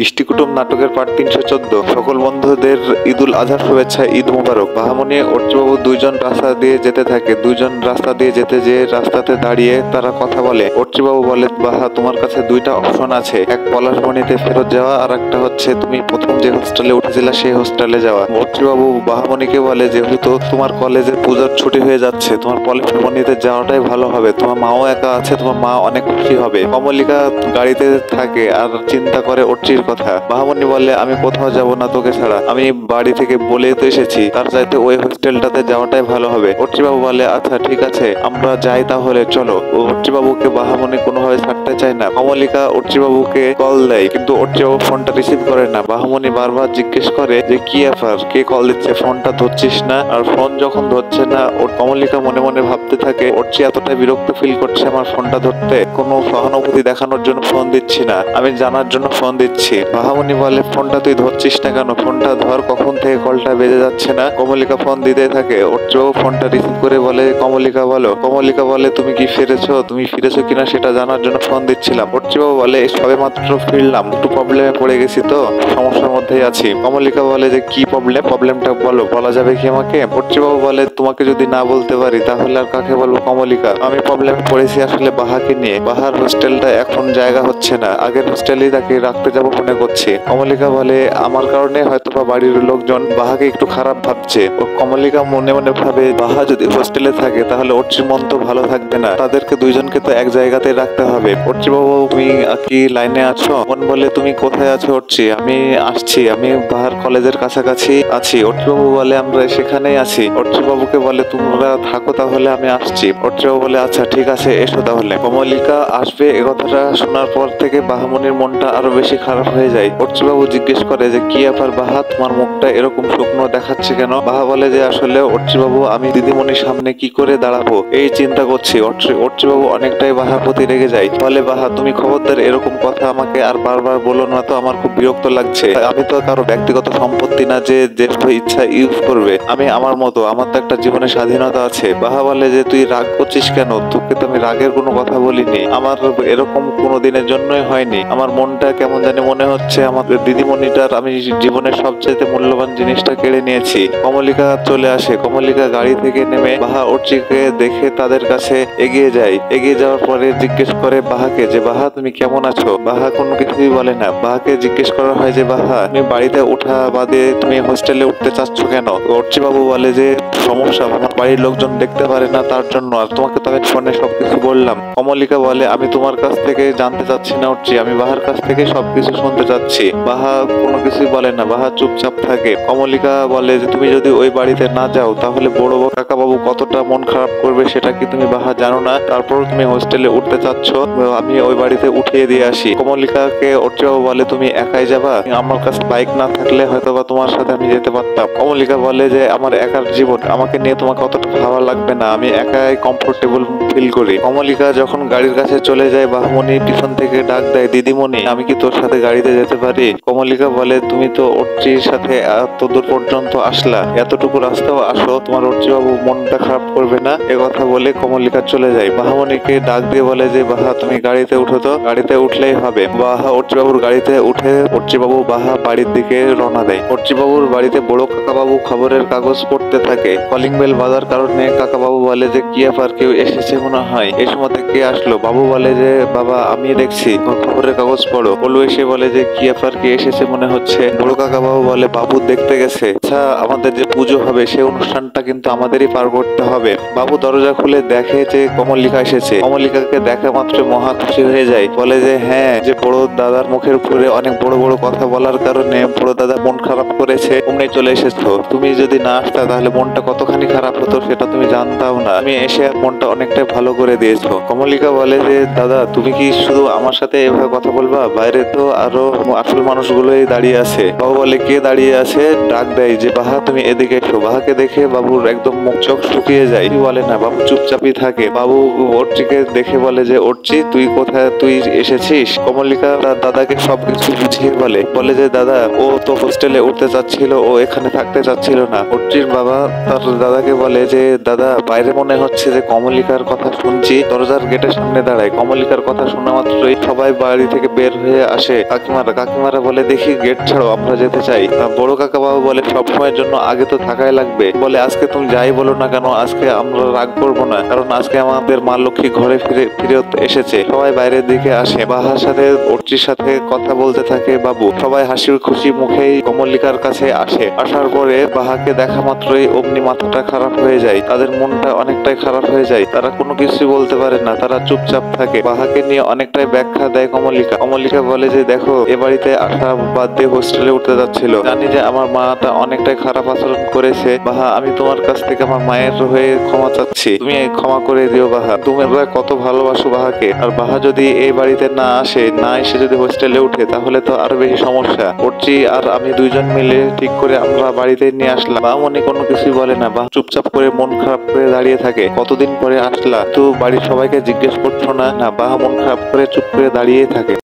ইষ্টিকুটুম নাটকের পার্ট 314। সকল বন্ধুদের ঈদুল আজহার শুভেচ্ছা, ঈদ মোবারক। বাহামণি অর্চিবাবু দুইজন রাস্তা দিয়ে যেতে থাকে। দুইজন রাস্তা দিয়ে যেতে যেয়ে রাস্তাতে দাঁড়িয়ে তারা কথা বলে। অর্চিবাবু বলে, বাহা, তোমার কাছে দুইটা অপশন আছে, এক পলাশবনিতে ফেরত যাওয়া আর একটা হচ্ছে তুমি প্রথম যে হোস্টেলে উঠেছিলে সেই হোস্টেলে যাওয়া। অর্চিবাবু বাহামণিকে বলে, যেহেতু তোমার কলেজে পূজার ছুটি হয়ে যাচ্ছে, তোমার পলাশবনিতে যাওয়াটাই ভালো হবে। তোমার মাও একা আছে, তোমার মা অনেক খুশি হবে। কমলিকা গাড়িতে থাকে আর চিন্তা করে অর্চির কথা। বাহামণি বলে, আমি কোথাও যাব না তোকে ছাড়া, আমি বাড়ি থেকে বলেই তো এসেছি, তার চাইতে ওই হোস্টেলটাতে যাওয়াটাই ভালো হবে। অর্চিবাবু বলে, আচ্ছা ঠিক আছে, আমরা যাই তাহলে, চলো। অর্চিবাবুকে বাহামণি কোনোভাবে ছাড়তে চায় না। কমলিকা অর্চিবাবুকে কল দেয়, কিন্তু অর্চিবাবু ফোনটা রিসিভ করে না। বাহামণি বারবার জিজ্ঞেস করে যে কি ব্যাপার, কে কল দিচ্ছে, ফোনটা ধরছিস না? আর ফোন যখন ধরছে না, ওর কমলিকা মনে মনে ভাবতে থাকে, অর্চি এতটাই বিরক্ত ফিল করছে আমার ফোনটা ধরতে, কোনো সহানুভূতি দেখানোর জন্য ফোন দিচ্ছি না, আমি জানার জন্য ফোন দিচ্ছি। বাহামণি বলে, ফোনটা তুই ধরছিস না কেন? ফোনটা ধর, কখন থেকে কলটা বেজে যাচ্ছে না। কমলিকা ফোন দিতে থাকে। অর্চিবাবু ফোনটা রিসিভ করে বলে, কমলিকা বলো। কমলিকা বলে, তুমি কি ফিরেছো? তুমি ফিরেছো কিনা সেটা জানার জন্য ফোন দিচ্ছিলাম। অর্চিবাবু বলে, সবে মাত্র ফিরলাম, একটু প্রবলেমে পড়ে গেছি তো, সমস্যার মধ্যেই আছি। কমলিকা বলে যে কি প্রবলেম, প্রবলেমটা বলো, বলা যাবে কি আমাকে? অর্চিবাবু বলে, তোমাকে যদি না বলতে পারি তাহলে আর কাকে বলবো কমলিকা? আমি প্রবলেমে পড়েছি আসলে বাহাকে নিয়ে। বাহার হোস্টেলটা এখন জায়গা হচ্ছে না, আগের হোস্টেলেই তাকে রাখতে যাবো মনে করছি। কমলিকা বলে, আমার কারণে হয়তো বা বাড়ির লোকজন বাহাকে একটু খারাপ ভাবছে। ও কমলিকা মনে মনে ভাবে, বাহা যদি হোস্টেলে থাকে তাহলে অর্চির মন তো ভালো থাকবে না, তাদেরকে দুইজনকে তো এক জায়গাতে রাখতে হবে। অর্চিবাবু, তুমি কি লাইনে আছো? মন বলে, তুমি কোথায় আছো অর্চি? আমি আসছি, আমি বাহার কলেজের কাছাকাছি আছি। অর্চিবাবু বলে, আমরা সেখানেই আছি। অর্চিবাবুকে বলে, তোমরা থাকো তাহলে, আমি আসছি। অর্চিবাবু বলে, আচ্ছা ঠিক আছে, এসো তাহলে। কমলিকা আসবে এ কথাটা শোনার পর থেকে বাহামণির মনটা আরো বেশি খারাপ হয়ে যায়। অর্চিবাবু জিজ্ঞেস করে যে কি ব্যাপার বাহা, তোমার মুখটা এরকম শুকনো দেখাচ্ছে কেন? বাহা বলে যে, আসলে অর্চিবাবু, আমি দিদিমণির সামনে কি করে দাঁড়াবো এই চিন্তা করছি। অর্চিবাবু অনেকটাই বাহার প্রতি রেগে যায়। বলে, বাহা, তুমি খবরদার এরকম কথা আমাকে আর বারবার বলো না তো, আমার খুব বিরক্ত লাগছে। আমি তো কারো ব্যক্তিগত সম্পত্তি না যে যেভাবে ইচ্ছা ইউজ করবে। আমি আমার মতো, আমার তো একটা জীবনের স্বাধীনতা আছে। বাহা বলে যে, তুই রাগ করছিস কেন? তোকে তো আমি রাগের কোনো কথা বলিনি, আমার এরকম কোনো দিনের জন্যই হয়নি। আমার মনটা কেমন জানি মনে হচ্ছে আমাদের দিদিমণিটার আমি জীবনের সবচেয়ে মূল্যবান জিনিসটা কেড়ে নিয়েছি। কমলিকা চলে আসে। কমলিকা গাড়ি থেকে নেমে বাহা অর্চিকে দেখে তাদের কাছে এগিয়ে যায়। এগিয়ে যাওয়ার পরে জিজ্ঞেস করে বাহাকে যে, বাহা, তুমি কেমন আছো? বাহা কোনো কিছুই বলে না। বাহাকে জিজ্ঞেস করা হয় যে, বাহা, তুমি বাড়িতে ওঠা বাদে তুমি হোস্টেলে উঠতে চাচ্ছ কেন? অর্চিবাবু বলে যে, সমস্যা, আমার বাড়ির লোকজন দেখতে পারে না তার জন্য, আর তোমাকে তো আমি ফোনে সবকিছু বললাম। কমলিকা বলে, আমি তোমার কাছ থেকে জানতে চাচ্ছি না অর্চি, আমি বাহার কাছ থেকে সবকিছু শুনতে চাচ্ছি। বাহা কোনো কিছুই বলে না, বাহা চুপচাপ থাকে। কমলিকা বলে যে, তুমি যদি ওই বাড়িতে না যাও তাহলে বড় কাকা বাবু কতটা মন খারাপ করবে সেটা কি তুমি বাহা জানো না? তারপর তুমি হোস্টেলে উঠতে চাচ্ছ, আমি ওই বাড়িতে উঠিয়ে দিয়ে আসি। কমলিকাকে অর্চিবাবু বলে, তুমি একাই যাবা? আমার কাছে বাইক না থাকলে হয়তো বা তোমার সাথে আমি যেতে পারতাম। কমলিকা বলে যে, আমার একার জীবন, আমাকে নিয়ে তোমাকে অতটা ভাবা লাগবে না, আমি একাই কমফোর্টেবল ফিল করি। কমলিকা যখন গাড়ির কাছে চলে যায়, বাহামণি পিছন থেকে ডাক দেয়, দিদিমণি, আমি কি তোর সাথে গাড়িতে যেতে পারি? কমলিকা বলে, তুমি তো অর্চির সাথে এত দূর পর্যন্ত আসলা, এতটুকু রাস্তাও আসো, তোমার অর্চিবাবু মনটা খারাপ করবে না। এ কথা বলে কমলিকা চলে যায়। বাহামণিকে ডাক দিয়ে বলে যে, বাহা, তুমি গাড়িতে উঠো তো, গাড়িতে উঠলেই হবে। বাহা অর্চিবাবুর গাড়িতে উঠে অর্চিবাবু বাহা বাড়ির দিকে রওনা দেয়। অর্চিবাবুর বাড়িতে বড় কাকাবাবু খবরের কাগজ পড়তে থাকে। কলিং বেল বাজার কারণে কাকাবাবু বলে যে, কি ব্যাপার, কেউ এসেছে মনে হয়। এই সময় কে আসলো? বাবু বলে যে, বাবা, আমি দেখছি, খবরের কাগজ পড়ো। বলু এসে বলে যে, কি ব্যাপার, কে এসেছে মনে হচ্ছে? বড় কাকাবাবু বলে, বাবু দেখতে গেছে। আচ্ছা, আমাদের যে পুজো হবে সেই অনুষ্ঠানটা কিন্তু আমাদেরই পার করতে হবে। বাবু দরজা খুলে দেখে যে কমলিকা এসেছে। কমলিকাকে দেখা মাত্র মহা খুশি হয়ে যায়। বলে যে, হ্যাঁ, যে বড় দাদার মুখের উপরে অনেক বড় বড় কথা বলার কারণে বড় দাদা মন খারাপ করেছে, তুমি চলে এসেছো। তুমি যদি না আসতা তাহলে মনটা কতখানি খারাপ হতো সেটা তুমি জানতাও না, তুমি এসে মনটা অনেকটাই ভালো করে দিয়েছো। কমলিকা বলে যে, দাদা, তুমি কি শুধু আমার সাথে এভাবে কথা বলবা? বাইরে তো আরো আসল মানুষগুলোই দাঁড়িয়ে আছে। বাবু বলে, কে দাঁড়িয়ে আছে? ডাক দেয় যে, বাহা, তুমি এদিকে এসো। বাহাকে দেখে বাবুর একদম মুখ চোখ শুকিয়ে যায়। বলে না, বাবু চুপচাপই থাকে। বাবু অর্চিকে দেখে বলে যে, অর্চি, তুই কোথায়, তুই এসেছিস? কমলিকা তার দাদাকে সবকিছু বুঝিয়ে বলে যে, দাদা, ও তো হোস্টেলে উঠতে চাচ্ছিল, ও এখানে থাকতে চাচ্ছিল না। অর্চির বাবা তার দাদাকে বলে যে, দাদা, বাইরে মনে হচ্ছে যে কমলিকার কথা শুনছি। দরজার গেটের সামনে দাঁড়ায়। কমলিকার কথা শোনা মাত্রই সবাই বাড়ি থেকে বের হয়ে আসে তাকে কাকিমারা বলে দেখি গেট ছাড়ো, আমরা যেতে চাই। বড় কাকা বাবু বলে সবসময়ের জন্য আগে তো থাকাই লাগবে। বলে আজকে তুমি যাই বলো না কেন, আজকে আমরা রাগ করবো না, কারণ আজকে আমাদের মা লক্ষ্মী ঘরে ফিরে এসেছে। সবাই বাইরের দিকে আসে, বাহার সাথে অর্চির সাথে কথা বলতে থাকে বাবু। সবাই হাসির খুশি মুখেই কমলিকার কাছে আসে। আসার পরে বাহাকে দেখা মাত্রই অমনি মাথাটা খারাপ হয়ে যায়, তাদের মনটা অনেকটাই খারাপ হয়ে যায়। তারা কোনো কিছু বলতে পারে না, তারা চুপচাপ থাকে। বাহাকে নিয়ে অনেকটাই ব্যাখ্যা দেয় কমলিকা বলে যে দেখো, এ বাড়িতে আসা বাদ দিয়ে হোস্টেলে উঠতে যাচ্ছিল। জানি যে আমার মাটা অনেকটাই খারাপ আচরণ করেছে। বাহা, আমি তোমার কাছ থেকে আমার মায়ের হয়ে ক্ষমা চাচ্ছি, তুমি ক্ষমা করে দিও বাহা। তোমরা কত ভালোবাসো বাহাকে। আর বাহা যদি এই বাড়িতে না এসে যদি হোস্টেলে উঠে, তাহলে তো আরো বেশি সমস্যা। অর্চি আর আমি দুইজন মিলে ঠিক করে আমরা বাড়িতে নিয়ে আসলাম। বাহামণি কোনো কিছুই বলে না, বাহা চুপচাপ করে মন খারাপ করে দাঁড়িয়ে থাকে। কতদিন পরে আসলা, তো বাড়ির সবাইকে জিজ্ঞেস করছো না? বাহা মন খারাপ করে চুপ করে দাঁড়িয়ে থাকে।